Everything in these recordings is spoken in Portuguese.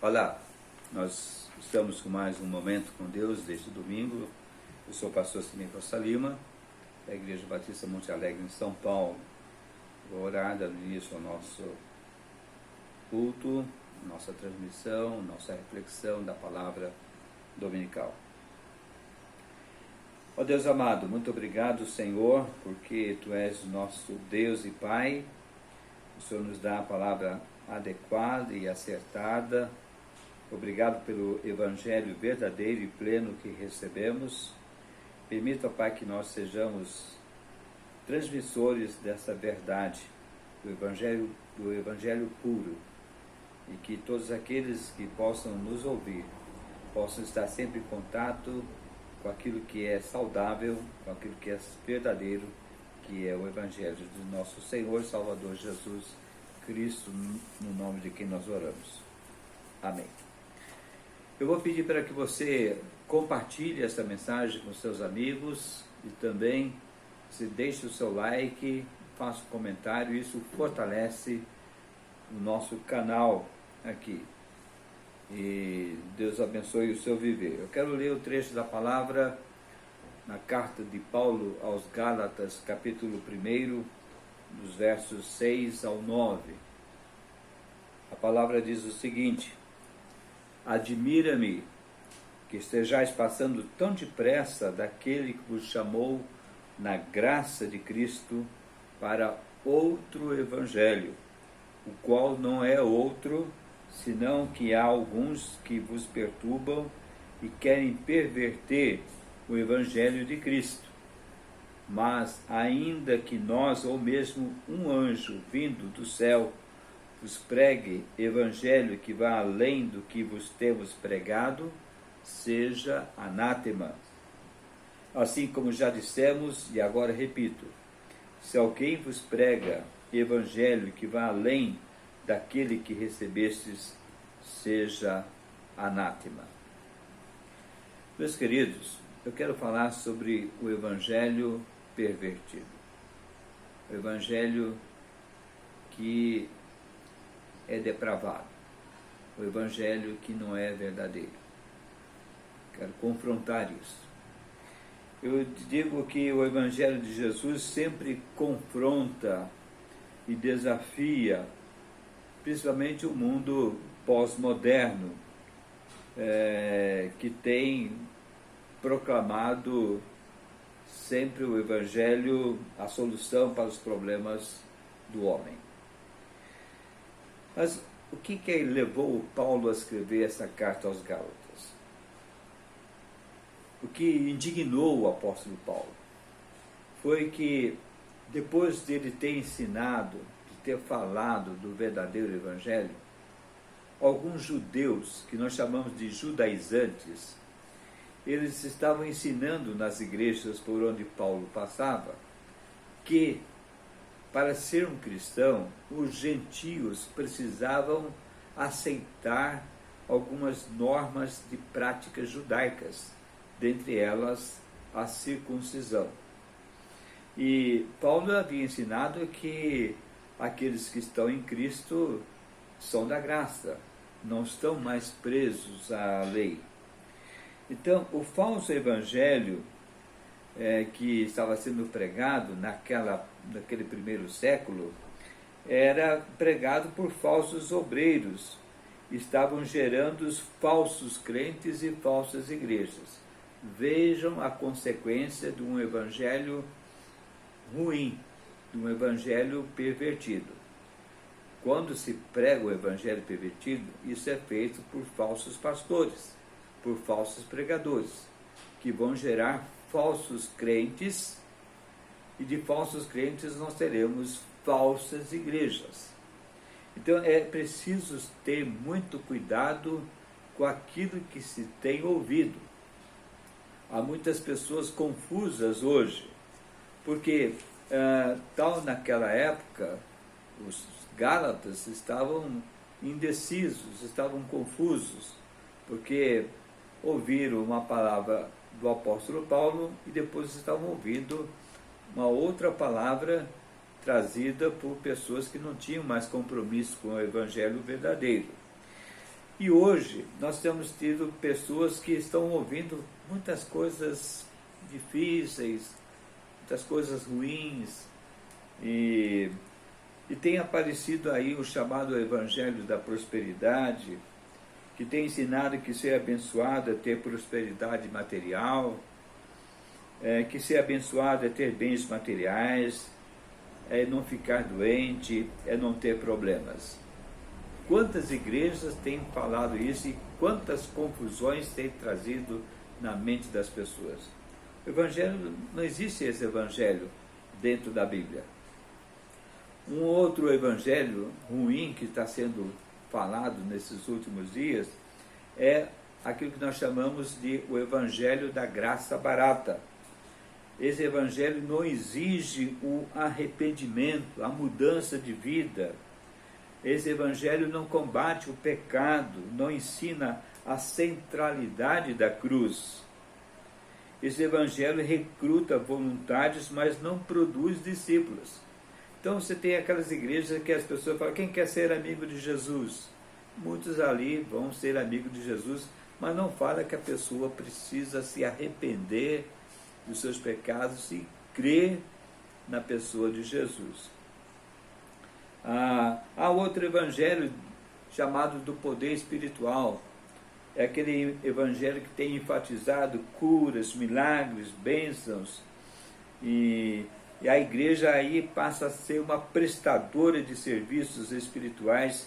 Olá, nós estamos com mais um Momento com Deus desde domingo. Eu sou o pastor Sidney Costa Lima, da Igreja Batista Monte Alegre, em São Paulo. Vou orar dando início ao nosso culto, nossa transmissão, nossa reflexão da palavra dominical. Ó Deus amado, muito obrigado, Senhor, porque Tu és nosso Deus e Pai. O Senhor nos dá a palavra adequada e acertada. Obrigado pelo Evangelho verdadeiro e pleno que recebemos. Permita, Pai, que nós sejamos transmissores dessa verdade, do Evangelho puro, e que todos aqueles que possam nos ouvir possam estar sempre em contato com aquilo que é saudável, com aquilo que é verdadeiro, que é o Evangelho do nosso Senhor e Salvador Jesus Cristo, no nome de quem nós oramos. Amém. Eu vou pedir para que você compartilhe essa mensagem com seus amigos e também se deixe o seu like, faça um comentário, isso fortalece o nosso canal aqui. E Deus abençoe o seu viver. Eu quero ler o trecho da palavra na carta de Paulo aos Gálatas, capítulo 1, dos versos 6 ao 9. A palavra diz o seguinte: admira-me que estejais passando tão depressa daquele que vos chamou na graça de Cristo para outro evangelho, o qual não é outro, senão que há alguns que vos perturbam e querem perverter o evangelho de Cristo. Mas ainda que nós, ou mesmo um anjo vindo do céu, vos pregue evangelho que vá além do que vos temos pregado, seja anátema. Assim como já dissemos, e agora repito, se alguém vos prega evangelho que vá além daquele que recebestes, seja anátema. Meus queridos, eu quero falar sobre o evangelho pervertido. O evangelho que é depravado, o evangelho que não é verdadeiro. Quero confrontar isso. Eu digo que o evangelho de Jesus sempre confronta e desafia, principalmente o mundo pós-moderno, que tem proclamado sempre o evangelho a solução para os problemas do homem. Mas o que levou Paulo a escrever essa carta aos Gálatas? O que indignou o apóstolo Paulo foi que, depois de ele ter ensinado, de ter falado do verdadeiro evangelho, alguns judeus, que nós chamamos de judaizantes, eles estavam ensinando nas igrejas por onde Paulo passava que, para ser um cristão, os gentios precisavam aceitar algumas normas de práticas judaicas, dentre elas a circuncisão. E Paulo havia ensinado que aqueles que estão em Cristo são da graça, não estão mais presos à lei. Então, o falso evangelho que estava sendo pregado naquele primeiro século era pregado por falsos obreiros, estavam gerando os falsos crentes e falsas igrejas. Vejam a consequência de um evangelho ruim, de um evangelho pervertido. Quando se prega o evangelho pervertido, isso é feito por falsos pastores, por falsos pregadores, que vão gerar falsos crentes, e de falsos crentes nós teremos falsas igrejas. Então é preciso ter muito cuidado com aquilo que se tem ouvido. Há muitas pessoas confusas hoje, porque tal naquela época os Gálatas estavam indecisos, estavam confusos, porque ouviram uma palavra do apóstolo Paulo e depois estavam ouvindo uma outra palavra trazida por pessoas que não tinham mais compromisso com o evangelho verdadeiro. E hoje nós temos tido pessoas que estão ouvindo muitas coisas difíceis, muitas coisas ruins, e tem aparecido aí o chamado Evangelho da Prosperidade, que tem ensinado que ser abençoado é ter prosperidade material, que ser abençoado é ter bens materiais, é não ficar doente, é não ter problemas. Quantas igrejas têm falado isso e quantas confusões tem trazido na mente das pessoas? O Evangelho, não existe esse Evangelho dentro da Bíblia. Um outro Evangelho ruim que está sendo falado nesses últimos dias é aquilo que nós chamamos de o Evangelho da graça barata. Esse Evangelho não exige o arrependimento, a mudança de vida. Esse Evangelho não combate o pecado, não ensina a centralidade da cruz. Esse Evangelho recruta voluntários, mas não produz discípulos. Então você tem aquelas igrejas que as pessoas falam, quem quer ser amigo de Jesus? Muitos ali vão ser amigos de Jesus, mas não fala que a pessoa precisa se arrepender dos seus pecados e crer na pessoa de Jesus. Há outro evangelho chamado do poder espiritual. É aquele evangelho que tem enfatizado curas, milagres, bênçãos, e a igreja aí passa a ser uma prestadora de serviços espirituais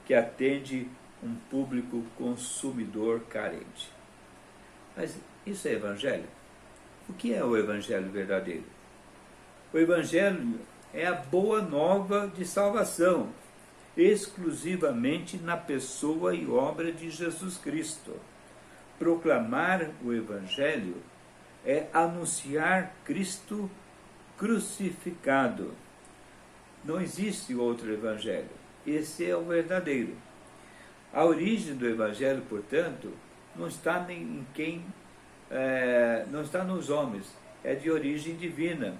que atende um público consumidor carente. Mas isso é evangelho? O que é o evangelho verdadeiro? O evangelho é a boa nova de salvação, exclusivamente na pessoa e obra de Jesus Cristo. Proclamar o evangelho é anunciar Cristo crucificado. Não existe outro evangelho. Esse é o verdadeiro. A origem do evangelho, portanto, não está em quem, não está nos homens, é de origem divina.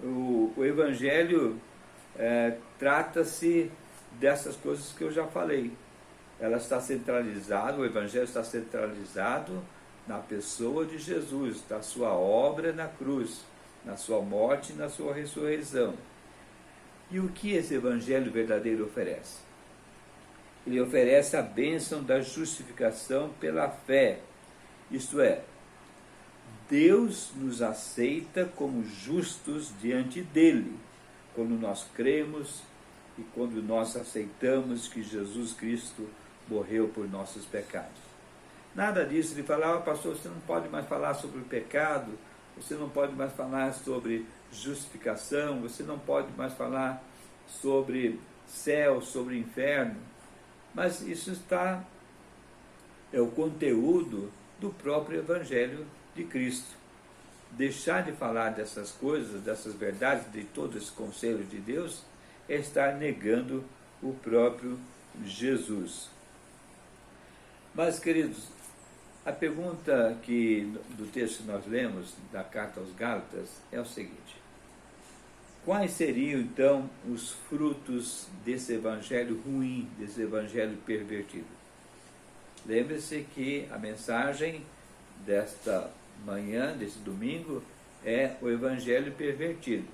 O evangelho trata-se dessas coisas que eu já falei. Ela está centralizada, o evangelho está centralizado na pessoa de Jesus, na sua obra na cruz, na sua morte e na sua ressurreição. E o que esse evangelho verdadeiro oferece? Ele oferece a bênção da justificação pela fé, isto é, Deus nos aceita como justos diante dele, quando nós cremos e quando nós aceitamos que Jesus Cristo morreu por nossos pecados. Nada disso de falar, pastor, você não pode mais falar sobre o pecado, você não pode mais falar sobre justificação, você não pode mais falar sobre céu, sobre inferno. Mas isso é o conteúdo do próprio Evangelho de Cristo. Deixar de falar dessas coisas, dessas verdades, de todo esse conselho de Deus, é estar negando o próprio Jesus. Mas, queridos, a pergunta do texto que nós lemos, da carta aos Gálatas, é o seguinte: quais seriam, então, os frutos desse evangelho ruim, desse evangelho pervertido? Lembre-se que a mensagem desta manhã, desse domingo, é o evangelho pervertido,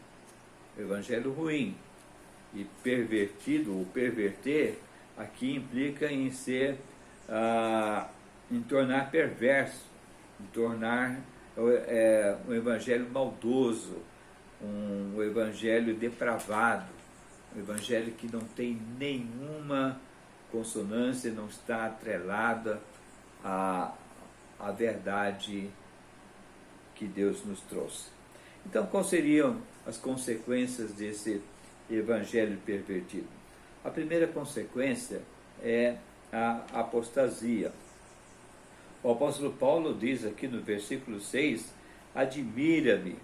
o evangelho ruim. E pervertido, ou perverter, aqui implica em ser, em tornar perverso, em tornar um evangelho maldoso, um evangelho depravado, um evangelho que não tem nenhuma consonância, não está atrelada à verdade que Deus nos trouxe. Então, quais seriam as consequências desse evangelho pervertido? A primeira consequência é a apostasia. O apóstolo Paulo diz aqui no versículo 6, admira-me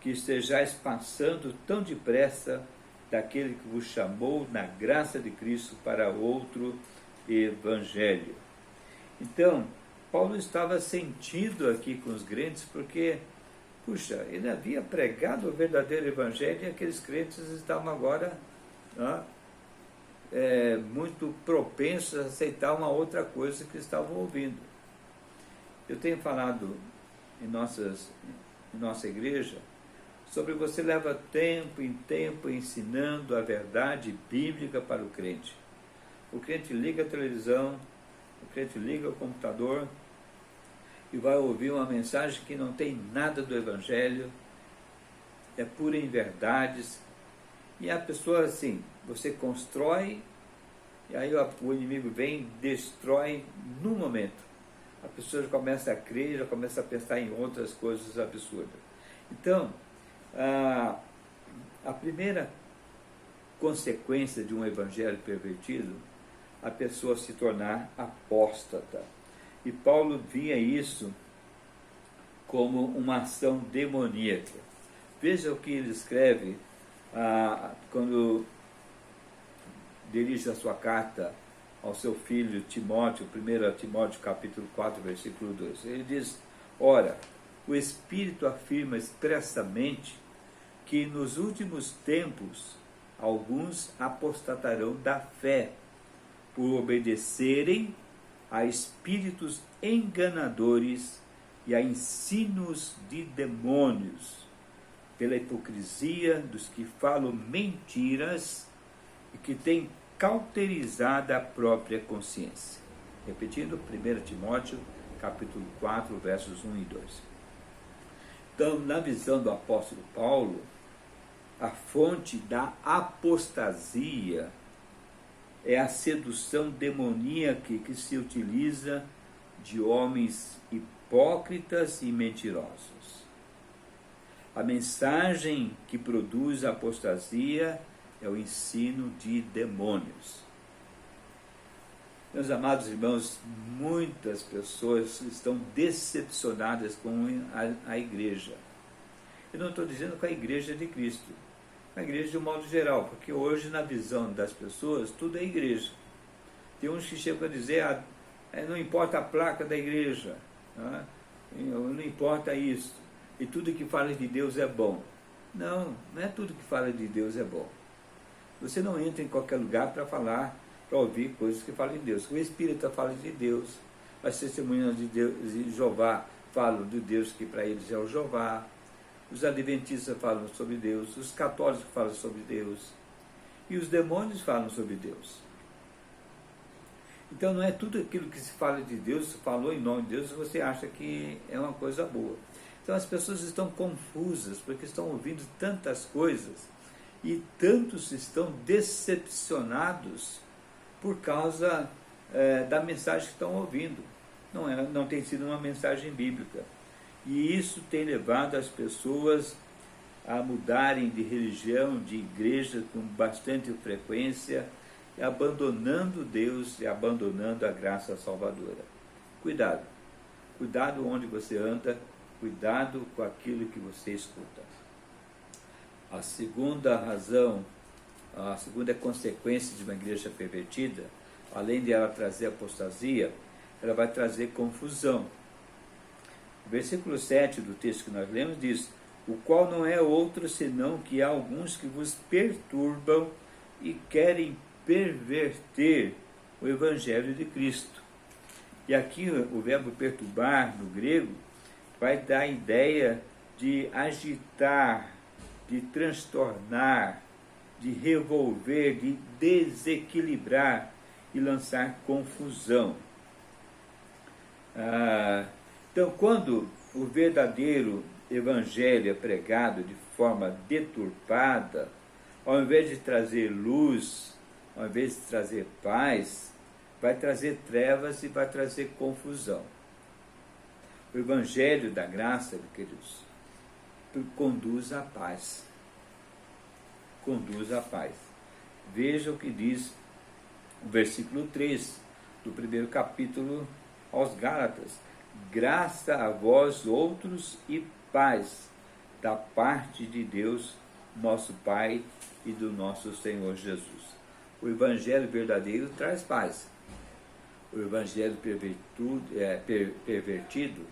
que estejais passando tão depressa daquele que vos chamou na graça de Cristo para outro evangelho. Então, Paulo estava sentido aqui com os crentes, porque, puxa, ele havia pregado o verdadeiro evangelho e aqueles crentes estavam agora muito propensos a aceitar uma outra coisa que estavam ouvindo. Eu tenho falado em nossa igreja sobre você leva tempo em tempo ensinando a verdade bíblica para o crente. O crente liga a televisão, o crente liga o computador e vai ouvir uma mensagem que não tem nada do Evangelho, é pura em verdades, e a pessoa assim, você constrói, e aí o inimigo vem e destrói no momento. A pessoa já começa a crer, já começa a pensar em outras coisas absurdas. Então, a primeira consequência de um evangelho pervertido, a pessoa se tornar apóstata. E Paulo via isso como uma ação demoníaca. Veja o que ele escreve quando dirige a sua carta ao seu filho Timóteo, 1 Timóteo capítulo 4, versículo 2. Ele diz: ora, o Espírito afirma expressamente que nos últimos tempos alguns apostatarão da fé, por obedecerem a espíritos enganadores e a ensinos de demônios, pela hipocrisia dos que falam mentiras e que têm cauterizada a própria consciência. Repetindo, 1 Timóteo, capítulo 4, versos 1 e 2. Então, na visão do apóstolo Paulo, a fonte da apostasia é a sedução demoníaca que se utiliza de homens hipócritas e mentirosos. A mensagem que produz a apostasia é o ensino de demônios. Meus amados irmãos, muitas pessoas estão decepcionadas com a igreja. Eu não estou dizendo com a igreja de Cristo, a igreja de um modo geral, porque hoje, na visão das pessoas, tudo é igreja. Tem uns que chegam a dizer, não importa a placa da igreja, não importa isso, e tudo que fala de Deus é bom. Não é tudo que fala de Deus é bom. Você não entra em qualquer lugar para ouvir coisas que falam de Deus. O Espírita fala de Deus, as testemunhas de Deus, de Jeová falam de Deus que para eles é o Jeová. Os adventistas falam sobre Deus, os católicos falam sobre Deus, e os demônios falam sobre Deus. Então não é tudo aquilo que se fala de Deus, se falou em nome de Deus, você acha que é uma coisa boa. Então as pessoas estão confusas, porque estão ouvindo tantas coisas, e tantos estão decepcionados por causa da mensagem que estão ouvindo. Não tem sido uma mensagem bíblica. E isso tem levado as pessoas a mudarem de religião, de igreja com bastante frequência, e abandonando Deus e abandonando a graça salvadora. Cuidado. Cuidado onde você anda, cuidado com aquilo que você escuta. A segunda razão, a segunda consequência de uma igreja pervertida, além de ela trazer apostasia, ela vai trazer confusão. O versículo 7 do texto que nós lemos diz: o qual não é outro senão que há alguns que vos perturbam e querem perverter o Evangelho de Cristo. E aqui o verbo perturbar, no grego, vai dar a ideia de agitar, de transtornar, de revolver, de desequilibrar e lançar confusão. Então, quando o verdadeiro evangelho é pregado de forma deturpada, ao invés de trazer luz, ao invés de trazer paz, vai trazer trevas e vai trazer confusão. O evangelho da graça, queridos, conduz à paz. Conduz à paz. Veja o que diz o versículo 3 do primeiro capítulo aos Gálatas: graça a vós outros e paz da parte de Deus, nosso Pai, e do nosso Senhor Jesus. O evangelho verdadeiro traz paz. O evangelho pervertido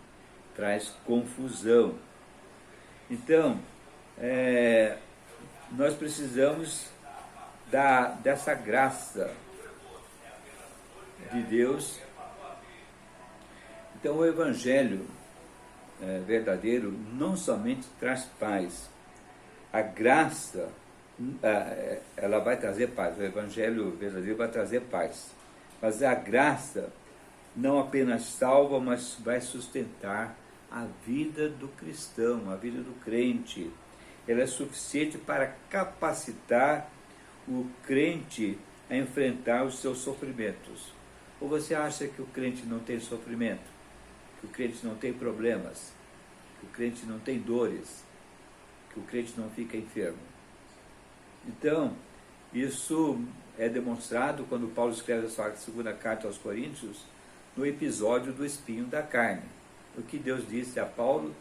traz confusão. Então, nós precisamos dessa graça de Deus. Então o Evangelho verdadeiro não somente traz paz, a graça ela vai trazer paz, o Evangelho verdadeiro vai trazer paz, mas a graça não apenas salva, mas vai sustentar a vida do cristão, a vida do crente. Ela é suficiente para capacitar o crente a enfrentar os seus sofrimentos. Ou você acha que o crente não tem sofrimento? Que o crente não tem problemas? Que o crente não tem dores? Que o crente não fica enfermo? Então, isso é demonstrado quando Paulo escreve a sua segunda carta aos Coríntios, no episódio do espinho da carne. O que Deus disse a Paulo,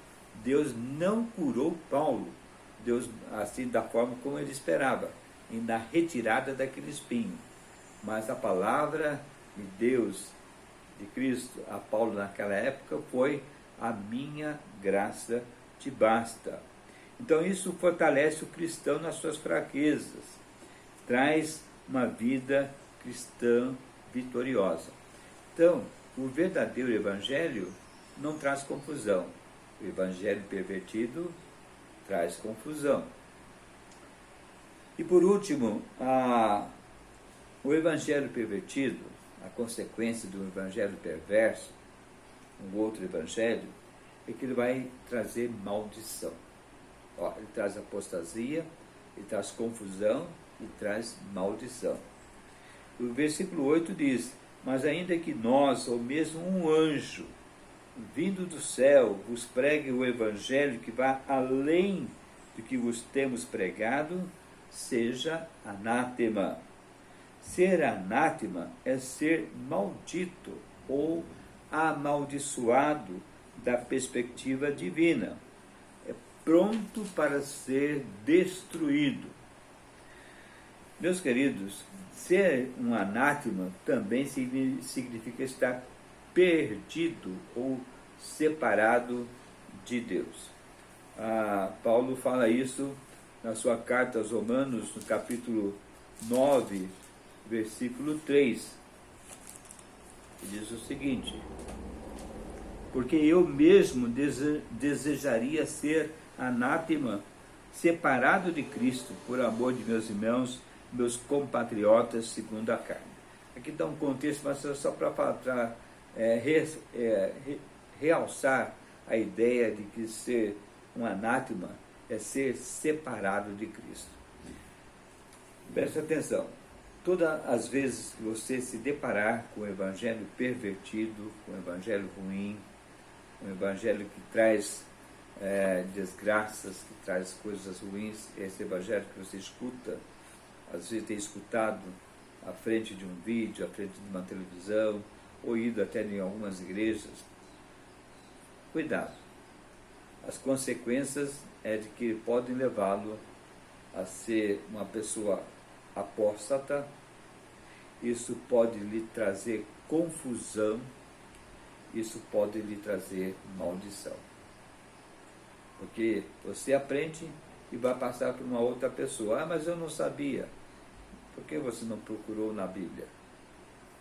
Deus não curou Paulo, Deus assim da forma como ele esperava, e na retirada daquele espinho. Mas a palavra de Deus, de Cristo, a Paulo naquela época foi: a minha graça te basta. Então isso fortalece o cristão nas suas fraquezas, traz uma vida cristã vitoriosa. Então, o verdadeiro evangelho não traz confusão. O evangelho pervertido traz confusão. E por último, o evangelho pervertido, a consequência do evangelho perverso, um outro evangelho, é que ele vai trazer maldição. Ele traz apostasia, ele traz confusão e traz maldição. O versículo 8 diz: mas ainda que nós, ou mesmo um anjo, vindo do céu, vos pregue o evangelho que vá além do que vos temos pregado, seja anátema. Ser anátema é ser maldito ou amaldiçoado da perspectiva divina. É pronto para ser destruído. Meus queridos, ser um anátema também significa estar perdido ou separado de Deus. Paulo fala isso na sua carta aos Romanos, no capítulo 9, versículo 3. Ele diz o seguinte: porque eu mesmo desejaria ser anátema, separado de Cristo, por amor de meus irmãos, meus compatriotas segundo a carne. Aqui dá um contexto, mas só para realçar a ideia de que ser um anátema é ser separado de Cristo. Preste atenção. Todas as vezes que você se deparar com o evangelho pervertido, com o evangelho ruim, um evangelho que traz desgraças, que traz coisas ruins, esse evangelho que você escuta, às vezes tem escutado à frente de um vídeo, à frente de uma televisão, ou ido até em algumas igrejas, cuidado. As consequências é de que podem levá-lo a ser uma pessoa apóstata. Isso pode lhe trazer confusão, isso pode lhe trazer maldição. Porque você aprende e vai passar para uma outra pessoa. Mas eu não sabia. Por que você não procurou na Bíblia?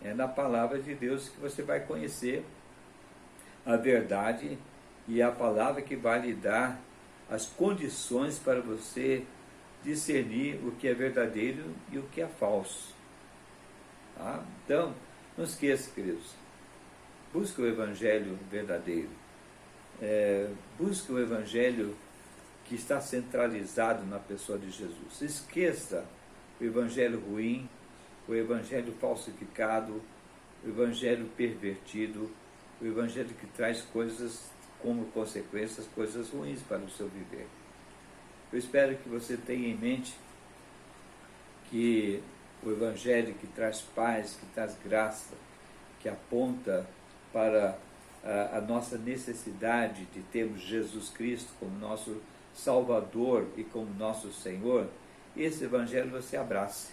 É na palavra de Deus que você vai conhecer a verdade, e é a palavra que vai lhe dar as condições para você discernir o que é verdadeiro e o que é falso. Tá? Então, não esqueça, queridos, busque o evangelho verdadeiro, busque o evangelho que está centralizado na pessoa de Jesus. Esqueça o evangelho ruim, o evangelho falsificado, o evangelho pervertido, o evangelho que traz coisas como consequências, coisas ruins para o seu viver. Eu espero que você tenha em mente que o evangelho que traz paz, que traz graça, que aponta para a nossa necessidade de termos Jesus Cristo como nosso Salvador e como nosso Senhor, esse evangelho você abrace.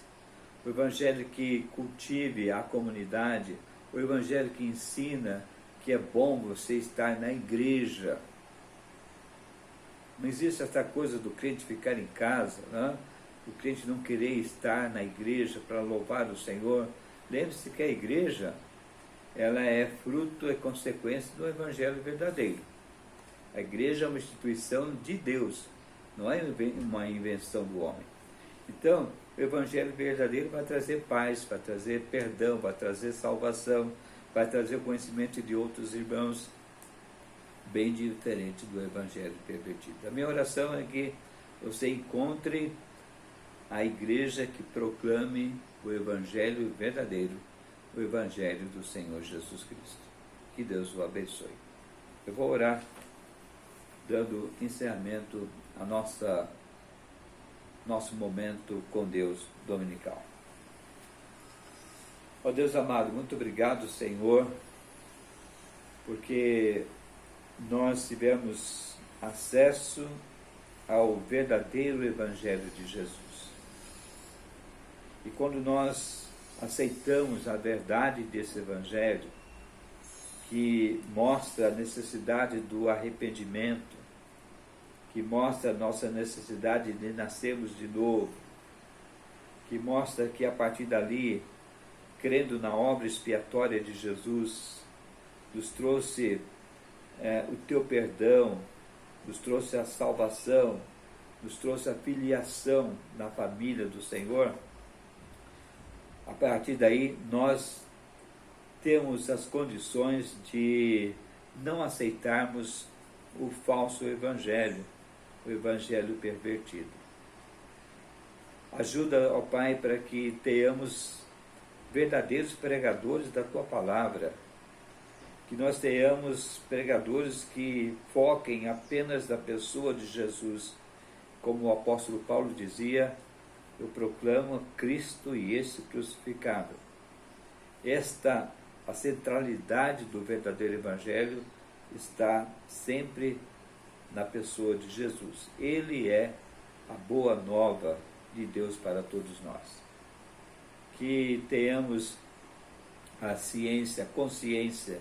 O evangelho que cultive a comunidade, o evangelho que ensina que é bom você estar na igreja. Não existe essa coisa do crente ficar em casa, né? o crente não querer estar na igreja para louvar o Senhor. Lembre-se que a igreja, ela é fruto e consequência do evangelho verdadeiro. A igreja é uma instituição de Deus, não é uma invenção do homem. Então, o evangelho verdadeiro vai trazer paz, vai trazer perdão, vai trazer salvação, vai trazer o conhecimento de outros irmãos, bem diferente do evangelho pervertido. A minha oração é que você encontre a igreja que proclame o evangelho verdadeiro, o evangelho do Senhor Jesus Cristo. Que Deus o abençoe. Eu vou orar, dando encerramento a nosso momento com Deus dominical. Ó Deus amado, muito obrigado, Senhor, porque nós tivemos acesso ao verdadeiro evangelho de Jesus. E quando nós aceitamos a verdade desse evangelho, que mostra a necessidade do arrependimento, que mostra a nossa necessidade de nascermos de novo, que mostra que a partir dali, crendo na obra expiatória de Jesus, nos trouxe o teu perdão, nos trouxe a salvação, nos trouxe a filiação na família do Senhor. A partir daí, nós temos as condições de não aceitarmos o falso evangelho, o evangelho pervertido. Ajuda, ó Pai, para que tenhamos verdadeiros pregadores da Tua Palavra, que nós tenhamos pregadores que foquem apenas na pessoa de Jesus, como o apóstolo Paulo dizia: eu proclamo Cristo e esse crucificado. A centralidade do verdadeiro evangelho está sempre na pessoa de Jesus. Ele é a boa nova de Deus para todos nós. Que tenhamos a ciência, a consciência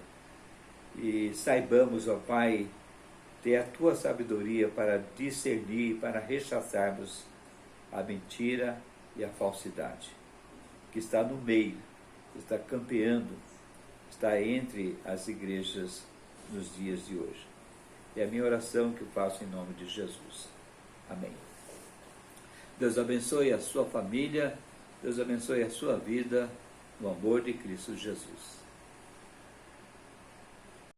e saibamos, ó Pai, ter a Tua sabedoria para discernir, para rechaçarmos a mentira e a falsidade, que está no meio, que está campeando, está entre as igrejas nos dias de hoje. É a minha oração que eu faço em nome de Jesus. Amém. Deus abençoe a sua família, Deus abençoe a sua vida, no amor de Cristo Jesus.